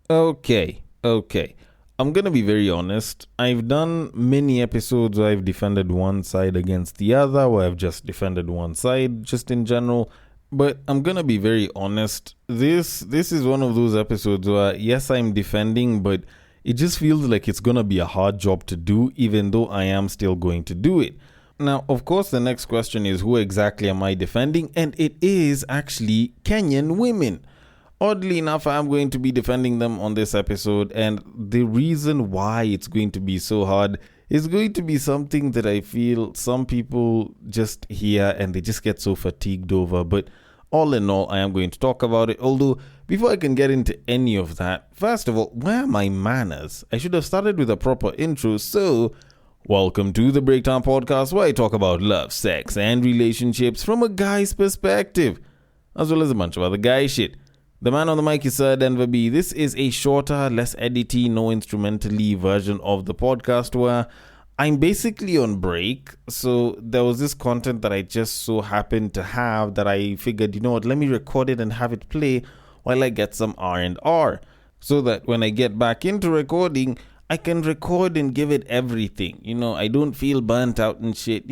Okay. I'm gonna be very honest. I've done many episodes where I've defended one side against the other, where I've just defended one side, just in general. But I'm gonna be very honest. This is one of those episodes where yes, I'm defending, but it just feels like it's gonna be a hard job to do, even though I am still going to do it. Now, of course, the next question is who exactly am I defending? And it is actually Kenyan women. Oddly enough, I'm going to be defending them on this episode, and the reason why it's going to be so hard is going to be something that I feel some people just hear and they just get so fatigued over. But all in all, I am going to talk about it. Although, before I can get into any of that, first of all, where are my manners? I should have started with a proper intro. So, welcome to the Breakdown Podcast, where I talk about love, sex, and relationships from a guy's perspective, as well as a bunch of other guy shit. The man on the mic is Sir Denver B. This is a shorter, less edity, no instrumentally version of the podcast where I'm basically on break. So there was this content that I just so happened to have that I figured, you know what, let me record it and have it play while I get some R&R. So that when I get back into recording, I can record and give it everything. You know, I don't feel burnt out and shit,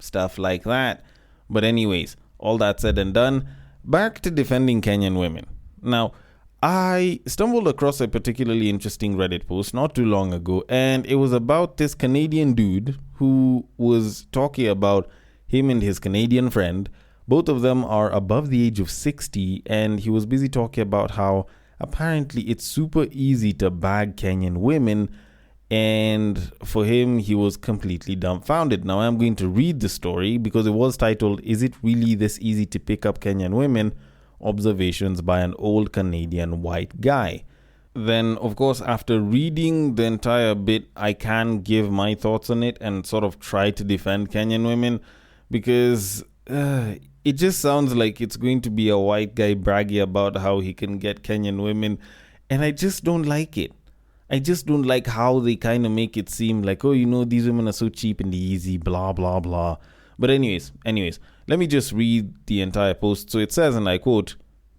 stuff like that. But anyways, all that said and done, back to defending Kenyan women. Now, I stumbled across a particularly interesting Reddit post not too long ago, and it was about this Canadian dude who was talking about him and his Canadian friend. Both of them are above the age of 60, and he was busy talking about how apparently it's super easy to bag Kenyan women, and for him, he was completely dumbfounded. Now, I'm going to read the story because it was titled, "Is it really this easy to pick up Kenyan women? Observations by an old Canadian white guy." Then, of course, after reading the entire bit, I can give my thoughts on it and sort of try to defend Kenyan women because it just sounds like it's going to be a white guy bragging about how he can get Kenyan women, and I just don't like it. I just don't like how they kind of make it seem like, oh, these women are so cheap and easy, blah, blah, blah. But anyways, let me just read the entire post. So it says, and I quote,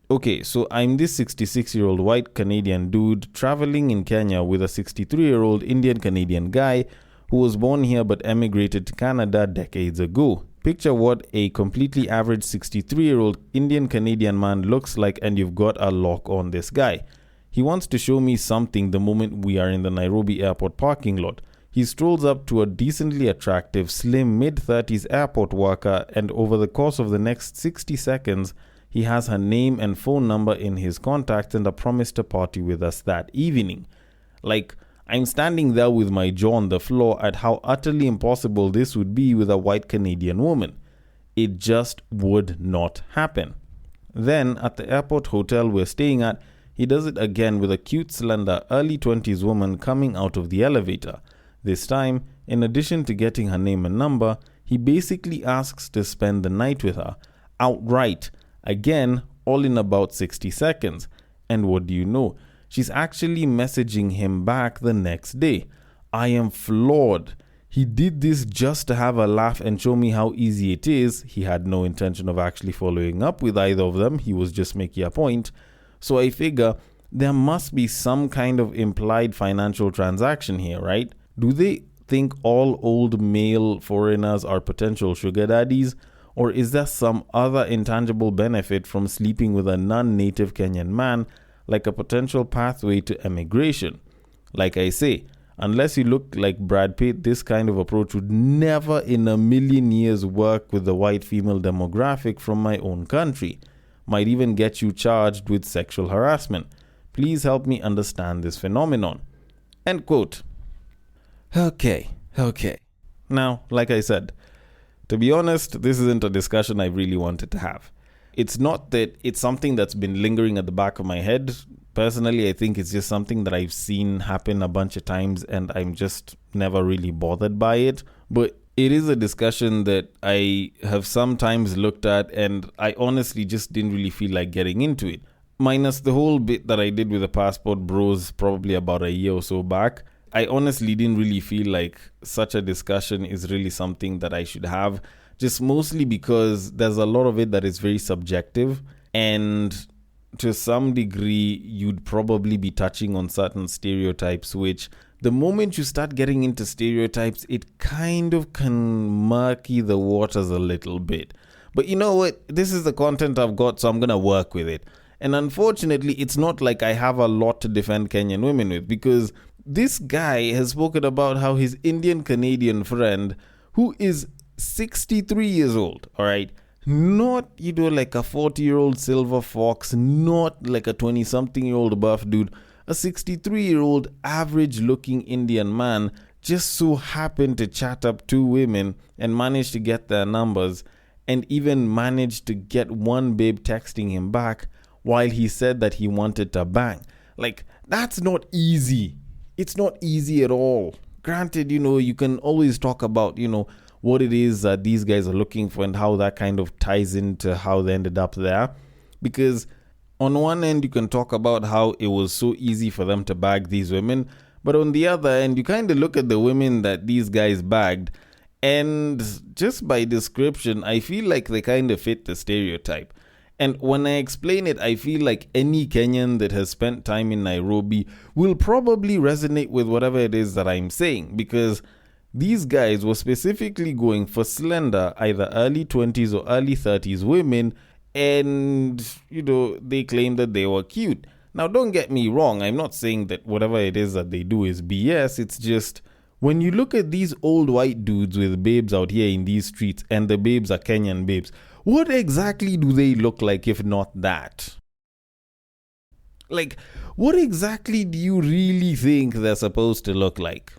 "Okay, so I'm this 66-year-old white Canadian dude traveling in Kenya with a 63-year-old Indian Canadian guy who was born here but emigrated to Canada decades ago. Picture what a completely average 63-year-old Indian Canadian man looks like, and you've got a lock on this guy. He wants to show me something the moment we are in the Nairobi airport parking lot. He strolls up to a decently attractive, slim, mid-30s airport worker, and over the course of the next 60 seconds, he has her name and phone number in his contacts and a promise to party with us that evening. Like, I'm standing there with my jaw on the floor at how utterly impossible this would be with a white Canadian woman. It just would not happen. Then, at the airport hotel we're staying at, he does it again with a cute, slender, early 20s woman coming out of the elevator. This time, in addition to getting her name and number, he basically asks to spend the night with her, outright. Again, all in about 60 seconds. And what do you know? She's actually messaging him back the next day. I am floored. He did this just to have a laugh and show me how easy it is. He had no intention of actually following up with either of them. He was just making a point. So I figure there must be some kind of implied financial transaction here, right? Do they think all old male foreigners are potential sugar daddies? Or is there some other intangible benefit from sleeping with a non-native Kenyan man, like a potential pathway to emigration? Like I say, unless you look like Brad Pitt, this kind of approach would never in a million years work with the white female demographic from my own country. Might even get you charged with sexual harassment. Please help me understand this phenomenon." End quote. Okay. Now, like I said, to be honest, this isn't a discussion I really wanted to have. It's not that it's something that's been lingering at the back of my head. Personally, I think it's just something that I've seen happen a bunch of times and I'm just never really bothered by it. But it is a discussion that I have sometimes looked at and I honestly just didn't really feel like getting into it. Minus the whole bit that I did with the passport bros probably about a year or so back. I honestly didn't really feel like such a discussion is really something that I should have, just mostly because there's a lot of it that is very subjective, and to some degree, you'd probably be touching on certain stereotypes, which the moment you start getting into stereotypes, it kind of can murky the waters a little bit. But you know what? This is the content I've got, so I'm going to work with it. And unfortunately, it's not like I have a lot to defend Kenyan women with, because this guy has spoken about how his Indian Canadian friend, who is 63 years old, all right, not, like a 40-year-old silver fox, not like a 20-something-year-old buff dude, a 63-year-old average-looking Indian man just so happened to chat up two women and managed to get their numbers, and even managed to get one babe texting him back while he said that he wanted to bang. Like, that's not easy. It's not easy at all. Granted, you can always talk about, what it is that these guys are looking for and how that kind of ties into how they ended up there. Because on one end, you can talk about how it was so easy for them to bag these women. But on the other end, you kind of look at the women that these guys bagged, and just by description, I feel like they kind of fit the stereotype. And when I explain it, I feel like any Kenyan that has spent time in Nairobi will probably resonate with whatever it is that I'm saying, because these guys were specifically going for slender, either early 20s or early 30s women, and, they claim that they were cute. Now, don't get me wrong, I'm not saying that whatever it is that they do is BS, it's just, when you look at these old white dudes with babes out here in these streets, and the babes are Kenyan babes, what exactly do they look like if not that? Like, what exactly do you really think they're supposed to look like?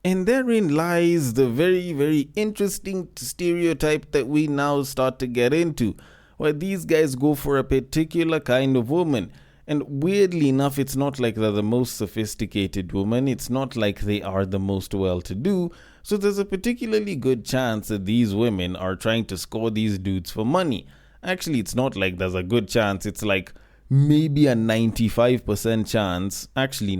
And therein lies the very, very interesting stereotype that we now start to get into, where these guys go for a particular kind of woman. And weirdly enough, it's not like they're the most sophisticated woman. It's not like they are the most well-to-do. So there's a particularly good chance that these women are trying to score these dudes for money. Actually, it's not like there's a good chance. It's like maybe a 95% chance. Actually,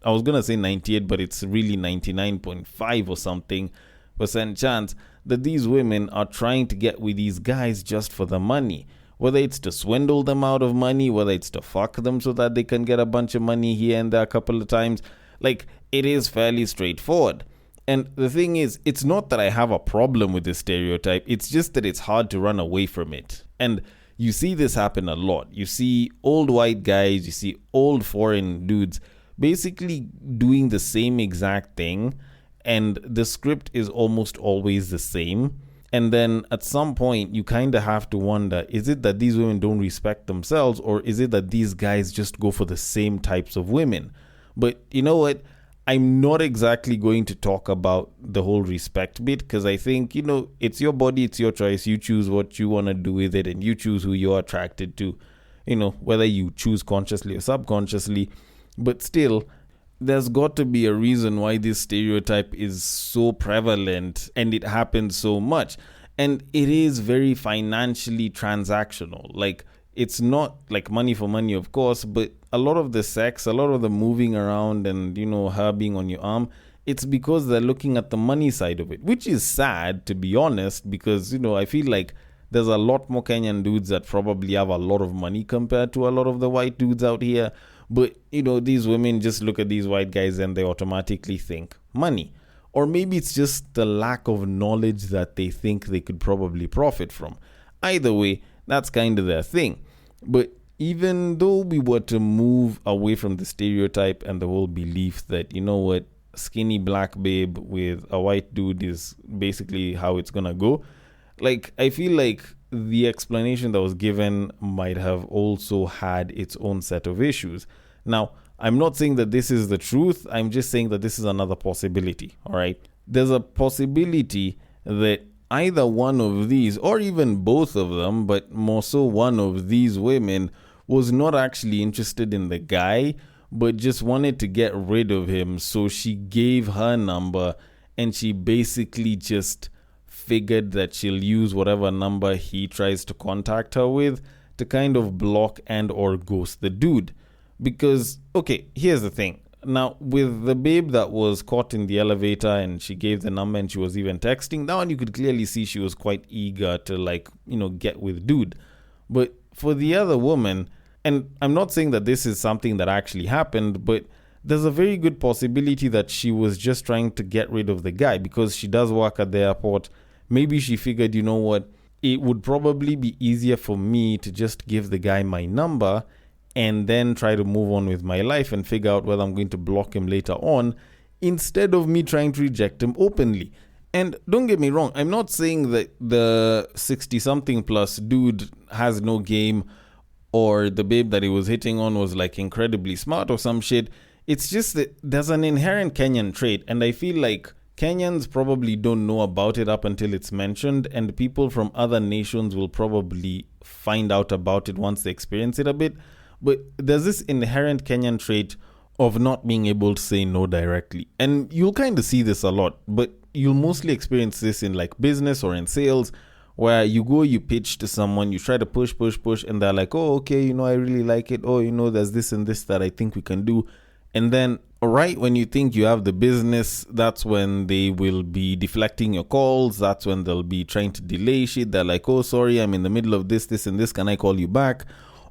I was going to say 98, but it's really 99.5 or something % chance that these women are trying to get with these guys just for the money. Whether it's to swindle them out of money, whether it's to fuck them so that they can get a bunch of money here and there a couple of times. Like, it is fairly straightforward. And the thing is, it's not that I have a problem with this stereotype. It's just that it's hard to run away from it. And you see this happen a lot. You see old white guys, you see old foreign dudes basically doing the same exact thing, and the script is almost always the same. And then at some point you kind of have to wonder, is it that these women don't respect themselves, or is it that these guys just go for the same types of women? But you know what, I'm not exactly going to talk about the whole respect bit, because I think, it's your body, it's your choice. You choose what you want to do with it, and you choose who you're attracted to, whether you choose consciously or subconsciously. But still, there's got to be a reason why this stereotype is so prevalent and it happens so much. And it is very financially transactional. Like, it's not like money for money, of course, but a lot of the sex, a lot of the moving around and, her being on your arm, it's because they're looking at the money side of it, which is sad, to be honest, because, I feel like there's a lot more Kenyan dudes that probably have a lot of money compared to a lot of the white dudes out here. But, these women just look at these white guys and they automatically think money. Or maybe it's just the lack of knowledge that they think they could probably profit from. Either way, that's kind of their thing. But even though we were to move away from the stereotype and the whole belief that, skinny black babe with a white dude is basically how it's gonna go, like, I feel like the explanation that was given might have also had its own set of issues. Now, I'm not saying that this is the truth. I'm just saying that this is another possibility, all right? There's a possibility that either one of these, or even both of them, but more so one of these women, was not actually interested in the guy, but just wanted to get rid of him. So she gave her number, and she basically just figured that she'll use whatever number he tries to contact her with to kind of block and or ghost the dude. Because, okay, here's the thing. Now, with the babe that was caught in the elevator and she gave the number and she was even texting, that one you could clearly see she was quite eager to, get with dude. But for the other woman, and I'm not saying that this is something that actually happened, but there's a very good possibility that she was just trying to get rid of the guy because she does work at the airport. Maybe she figured, you know what, it would probably be easier for me to just give the guy my number and then try to move on with my life and figure out whether I'm going to block him later on instead of me trying to reject him openly. And don't get me wrong, I'm not saying that the 60-something plus dude has no game or the babe that he was hitting on was like incredibly smart or some shit. It's just that there's an inherent Kenyan trait, and I feel like Kenyans probably don't know about it up until it's mentioned, and people from other nations will probably find out about it once they experience it a bit. But there's this inherent Kenyan trait of not being able to say no directly. And you'll kind of see this a lot, but you'll mostly experience this in like business or in sales, where you go, you pitch to someone, you try to push, and they're like, oh, okay, I really like it. Oh, there's this and this that I think we can do. And then right when you think you have the business, that's when they will be deflecting your calls. That's when they'll be trying to delay shit. They're like, oh, sorry, I'm in the middle of this, and this. Can I call you back?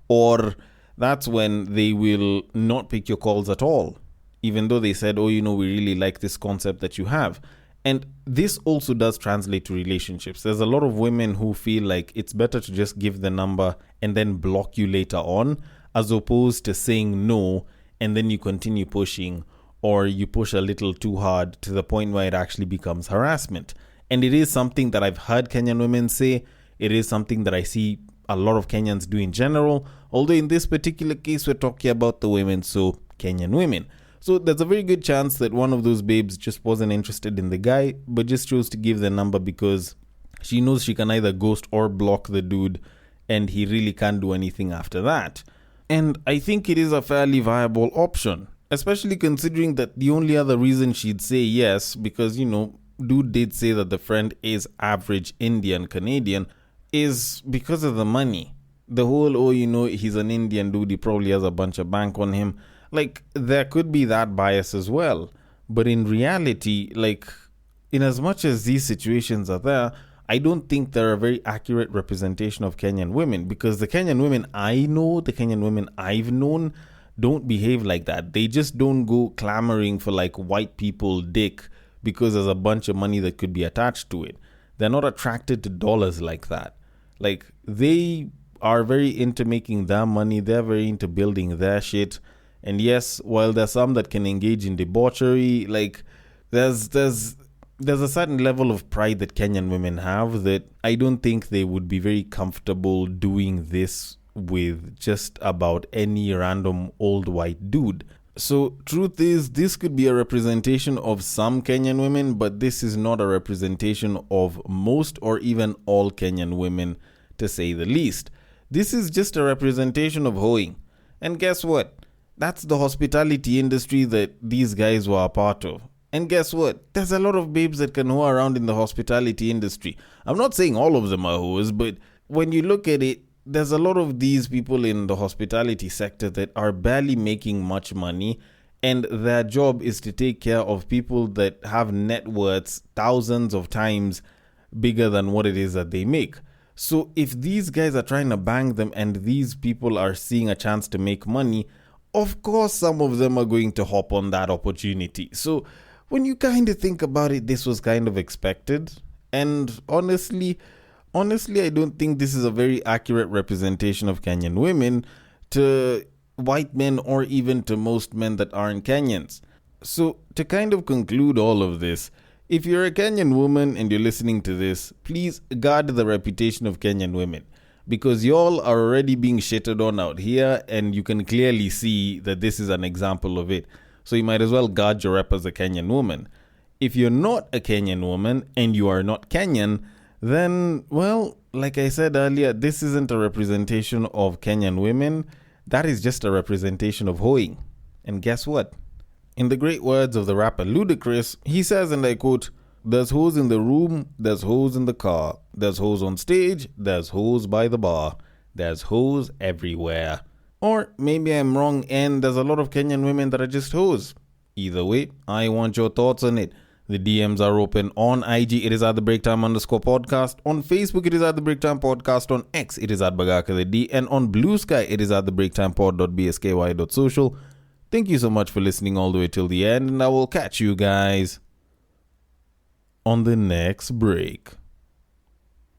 Or that's when they will not pick your calls at all, even though they said, oh, we really like this concept that you have. And this also does translate to relationships. There's a lot of women who feel like it's better to just give the number and then block you later on, as opposed to saying no and then you continue pushing, or you push a little too hard to the point where it actually becomes harassment. And it is something that I've heard Kenyan women say. It is something that I see a lot of Kenyans do in general. Although in this particular case, we're talking about the women, so Kenyan women. So there's a very good chance that one of those babes just wasn't interested in the guy, but just chose to give the number because she knows she can either ghost or block the dude, and he really can't do anything after that. And I think it is a fairly viable option, especially considering that the only other reason she'd say yes, because, dude did say that the friend is average Indian Canadian, is because of the money. The whole, he's an Indian dude, he probably has a bunch of bank on him. Like, there could be that bias as well. But in reality, like, in as much as these situations are there, I don't think they're a very accurate representation of Kenyan women, because the Kenyan women I know, the Kenyan women I've known, don't behave like that. They just don't go clamoring for like white people dick because there's a bunch of money that could be attached to it. They're not attracted to dollars like that. Like, they are very into making their money. They're very into building their shit. And yes, while there's some that can engage in debauchery, like there's a certain level of pride that Kenyan women have that I don't think they would be very comfortable doing this with just about any random old white dude. So truth is, this could be a representation of some Kenyan women, but this is not a representation of most or even all Kenyan women, to say the least. This is just a representation of hoeing. And guess what? That's the hospitality industry that these guys were a part of. And guess what? There's a lot of babes that can hoe around in the hospitality industry. I'm not saying all of them are hoes, but when you look at it, there's a lot of these people in the hospitality sector that are barely making much money, and their job is to take care of people that have net worths thousands of times bigger than what it is that they make. So if these guys are trying to bang them and these people are seeing a chance to make money, of course some of them are going to hop on that opportunity. So when you kind of think about it, this was kind of expected. And honestly, I don't think this is a very accurate representation of Kenyan women to white men or even to most men that aren't Kenyans. So to kind of conclude all of this, if you're a Kenyan woman and you're listening to this, please guard the reputation of Kenyan women, because y'all are already being shitted on out here, and you can clearly see that this is an example of it. So you might as well guard your rep as a Kenyan woman. If you're not a Kenyan woman and you are not Kenyan, then, well, like I said earlier, this isn't a representation of Kenyan women. That is just a representation of hoeing. And guess what? In the great words of the rapper Ludacris, he says, and I quote, "There's hoes in the room, there's hoes in the car, there's hoes on stage, there's hoes by the bar, there's hoes everywhere." Or maybe I'm wrong and there's a lot of Kenyan women that are just hoes. Either way, I want your thoughts on it. The DMs are open. On IG, it is at the breaktime_podcast. On Facebook, it is at the breaktime podcast. On X, it is at Bagaka the D. And on Bluesky, it is at the breaktimepod.bsky.social. Thank you so much for listening all the way till the end, and I will catch you guys on the next break.